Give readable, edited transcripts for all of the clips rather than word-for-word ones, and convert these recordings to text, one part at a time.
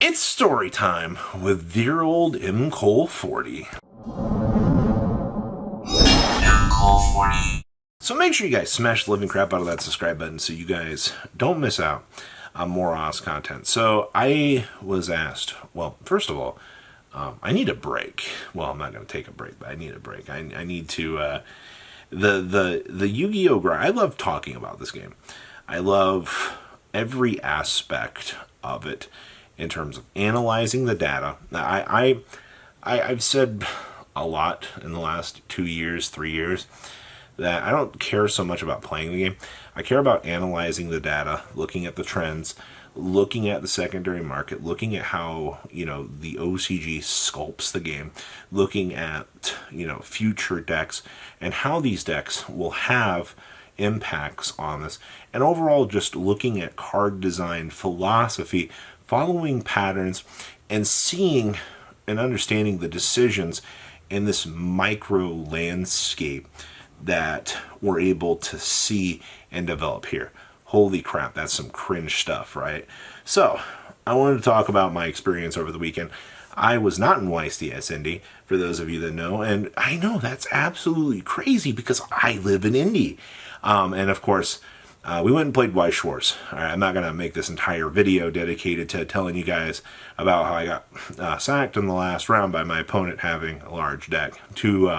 It's story time with dear old M. Cole 40. So make sure you guys smash the living crap out of that subscribe button so you guys don't miss out on more Oz content. So I was asked, well, first of all, I need a break. Well, I'm not going to take a break, but I need a break. I need to, the Yu-Gi-Oh! I love talking about this game. I love every aspect of it in terms of analyzing the data. I've said a lot in the last 2 years, 3 years, that I don't care so much about playing the game. I care about analyzing the data, looking at the trends, looking at the secondary market, looking at how, the OCG sculpts the game, looking at, future decks and how these decks will have impacts on this, and overall just looking at card design philosophy, following patterns, and seeing and understanding the decisions in this micro landscape that we're able to see and develop here. Holy crap, that's some cringe stuff, right? So, I wanted to talk about my experience over the weekend. I was not in YCS Indy, for those of you that know, and I know that's absolutely crazy because I live in Indy. And of course, we went and played Weiss Schwarz. All right, I'm not going to make this entire video dedicated to telling you guys about how I got sacked in the last round by my opponent having a large deck. Two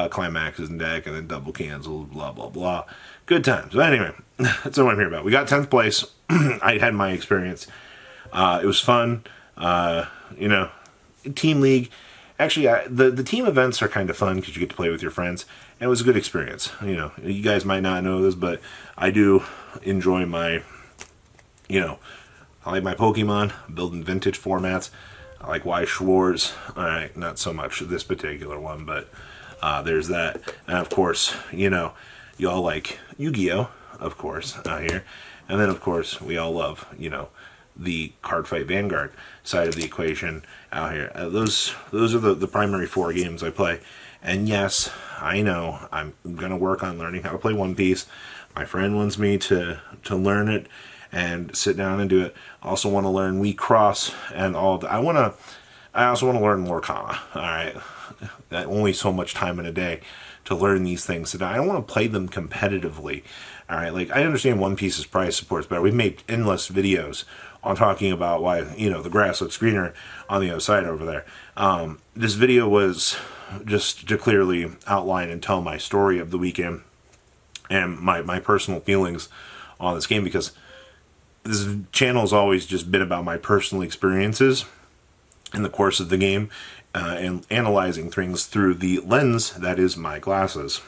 climaxes in deck and then double cancels, blah, blah, blah. Good times. But anyway, that's what I'm here about. We got 10th place. I had my experience. It was fun. Team league. Actually, the team events are kind of fun because you get to play with your friends. And it was a good experience. You guys might not know this, but I do enjoy my, I like my Pokemon, building vintage formats. I like Weiss Schwarz. All right, not so much this particular one, but there's that. And of course, y'all like Yu-Gi-Oh! Of course, out here. And then, of course, we all love, the Cardfight Vanguard side of the equation out here. Those are the primary 4 games I play. And yes, I know I'm going to work on learning how to play One Piece. My friend wants me to learn it and sit down and do it. I also want to learn We Cross and all of that. I also want to learn Lorcana. All right, only so much time in a day to learn these things. I don't want to play them competitively. All right, like I understand One Piece's price supports better. We've made endless videos on talking about why the grass looks greener on the other side over there. This video was just to clearly outline and tell my story of the weekend and my personal feelings on this game, because this channel has always just been about my personal experiences in the course of the game and analyzing things through the lens that is my glasses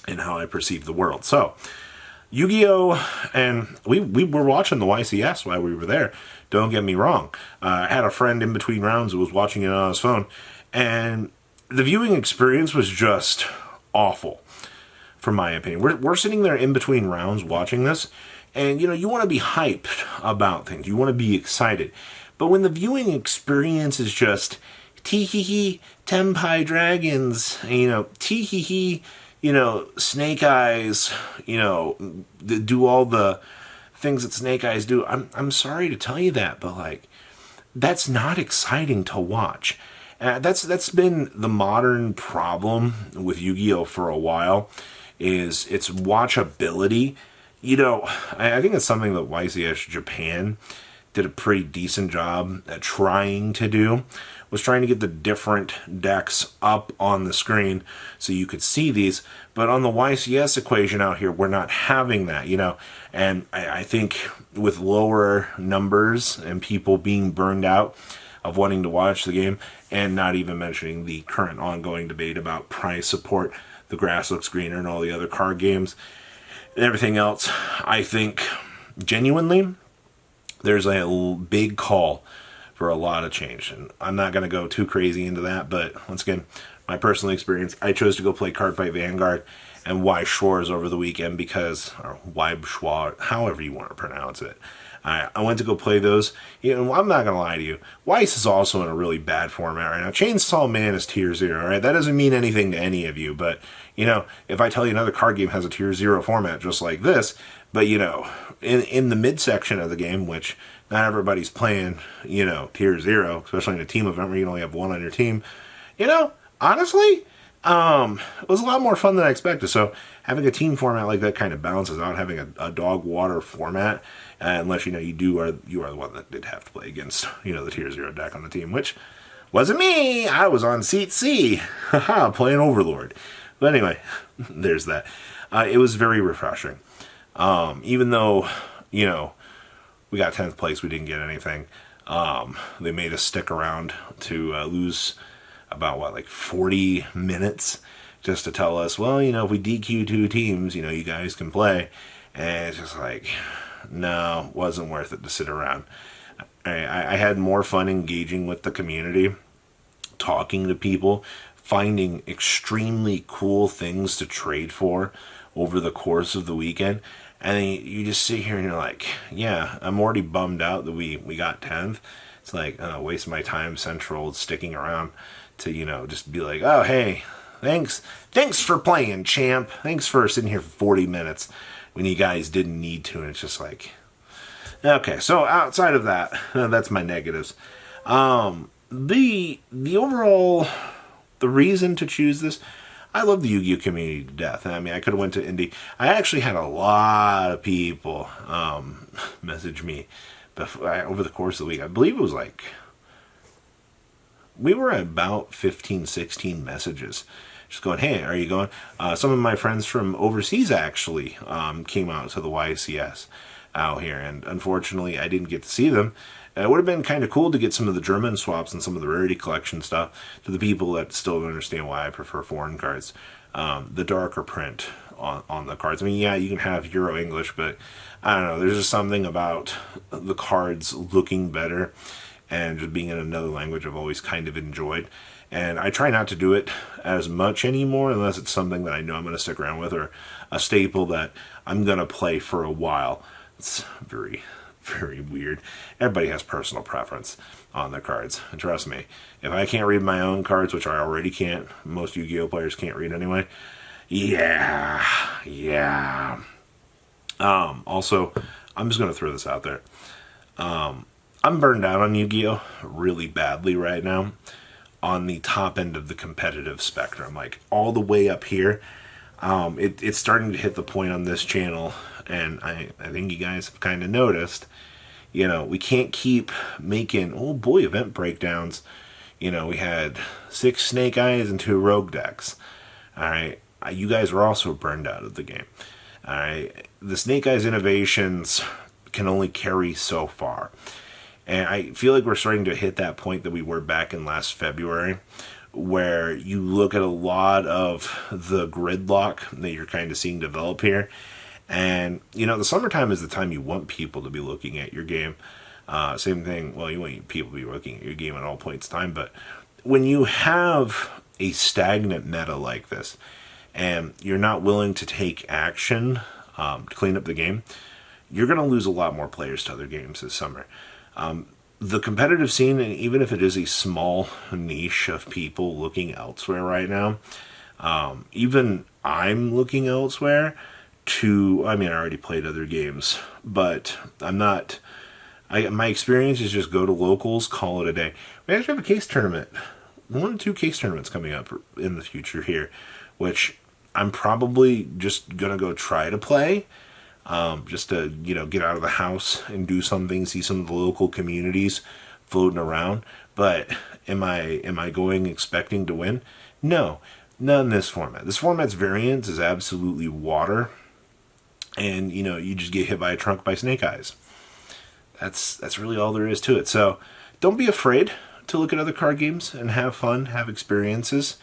and how I perceive the world. So, Yu-Gi-Oh! And we were watching the YCS while we were there. Don't get me wrong. I had a friend in between rounds who was watching it on his phone, and the viewing experience was just awful, from my opinion. We're sitting there in between rounds watching this, and you want to be hyped about things. You want to be excited. But when the viewing experience is just tee-hee-hee, Tenpai Dragons, tee-hee-hee, Snake Eyes, do all the things that Snake Eyes do. I'm sorry to tell you that, but that's not exciting to watch. That's been the modern problem with Yu-Gi-Oh! For a while, is its watchability. I think it's something that YCS Japan did a pretty decent job at trying to do, was trying to get the different decks up on the screen so you could see these. But on the YCS equation out here, we're not having that, And I think with lower numbers and people being burned out of wanting to watch the game, and not even mentioning the current ongoing debate about price support, the grass looks greener, and all the other card games, and everything else, I think genuinely there's a big call for a lot of change. And I'm not going to go too crazy into that, but once again, my personal experience, I chose to go play Cardfight Vanguard and Weiss Schwarz over the weekend because, or Weiss Schwarz, however you want to pronounce it. I went to go play those. I'm not going to lie to you. Weiss is also in a really bad format right now. Chainsaw Man is tier 0, right? That doesn't mean anything to any of you, but, if I tell you another card game has a tier 0 format just like this, but, in the midsection of the game, which not everybody's playing, tier 0, especially in a team event where you can only have one on your team. Honestly, it was a lot more fun than I expected. So having a team format like that kind of balances out having a dog water format, unless you are the one that did have to play against the tier 0 deck on the team, which wasn't me. I was on seat C, haha, playing Overlord. But anyway, there's that. It was very refreshing. Even though we got 10th place, we didn't get anything. They made us stick around to lose about 40 minutes just to tell us, well, if we DQ 2 teams, you guys can play. And it's just like, no, wasn't worth it to sit around. I had more fun engaging with the community, talking to people, finding extremely cool things to trade for over the course of the weekend. And then you just sit here and you're like, yeah, I'm already bummed out that we got 10th. It's like, waste my time Central sticking around to, just be like, oh, hey, thanks for playing, champ. Thanks for sitting here for 40 minutes when you guys didn't need to. And it's just like, okay, so outside of that, that's my negatives. The overall, the reason to choose this, I love the Yu-Gi-Oh community to death. I mean, I could have went to Indy. I actually had a lot of people message me over the course of the week. I believe it was we were at about 15, 16 messages. Just going, hey, are you going? Some of my friends from overseas actually came out to the YCS out here, and unfortunately I didn't get to see them. It would have been kind of cool to get some of the German swaps and some of the rarity collection stuff to the people that still don't understand why I prefer foreign cards. The darker print on the cards. I mean, yeah, you can have Euro English, but I don't know. There's just something about the cards looking better and just being in another language I've always kind of enjoyed. And I try not to do it as much anymore unless it's something that I know I'm going to stick around with or a staple that I'm going to play for a while. It's very, very weird. Everybody has personal preference on their cards. And trust me, if I can't read my own cards, which I already can't, most Yu-Gi-Oh players can't read anyway. Yeah. Also, I'm just going to throw this out there. I'm burned out on Yu-Gi-Oh really badly right now on the top end of the competitive spectrum, like all the way up here. It's starting to hit the point on this channel, and I think you guys have kind of noticed, we can't keep making, event breakdowns. We had 6 Snake Eyes and 2 Rogue decks. Alright, you guys were also burned out of the game. Alright, the Snake Eyes innovations can only carry so far. And I feel like we're starting to hit that point that we were back in last February, where you look at a lot of the gridlock that you're kind of seeing develop here. And, the summertime is the time you want people to be looking at your game. Same thing, you want people to be looking at your game at all points in time. But when you have a stagnant meta like this, and you're not willing to take action to clean up the game, you're going to lose a lot more players to other games this summer. The competitive scene, and even if it is a small niche of people looking elsewhere right now, even I'm looking elsewhere I already played other games, but I'm not, my experience is just go to locals, call it a day. We actually have a case tournament, 1 or 2 case tournaments coming up in the future here, which I'm probably just going to go try to play. Just to, get out of the house and do something, see some of the local communities floating around. But am I going expecting to win? No, not in this format. This format's variance is absolutely water. And, you just get hit by a trunk by Snake Eyes. That's really all there is to it. So don't be afraid to look at other card games and have fun, have experiences.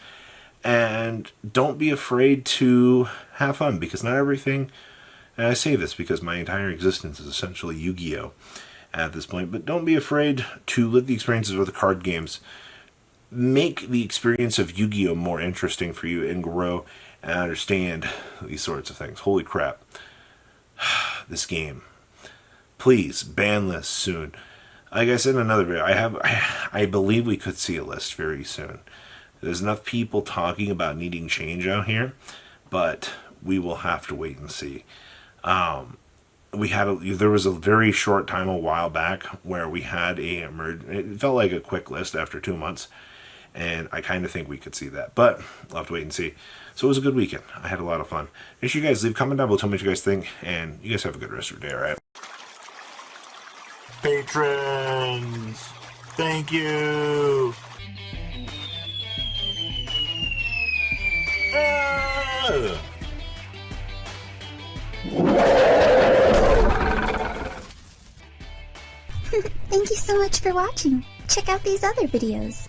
And don't be afraid to have fun, because not everything... And I say this because my entire existence is essentially Yu-Gi-Oh! At this point. But don't be afraid to live the experiences of the card games. Make the experience of Yu-Gi-Oh! More interesting for you and grow and understand these sorts of things. Holy crap. This game. Please, ban list soon. Like I said in another video, I believe we could see a list very soon. There's enough people talking about needing change out here, but we will have to wait and see. there was a very short time a while back where we had it felt like a quick list after 2 months, and I kind of think we could see that, but I'll have to wait and see. So it was a good weekend. I had a lot of fun. Make sure you guys leave a comment down below, tell me what you guys think, and you guys have a good rest of your day, alright? Patrons, thank you. Thank you so much for watching. Check out these other videos.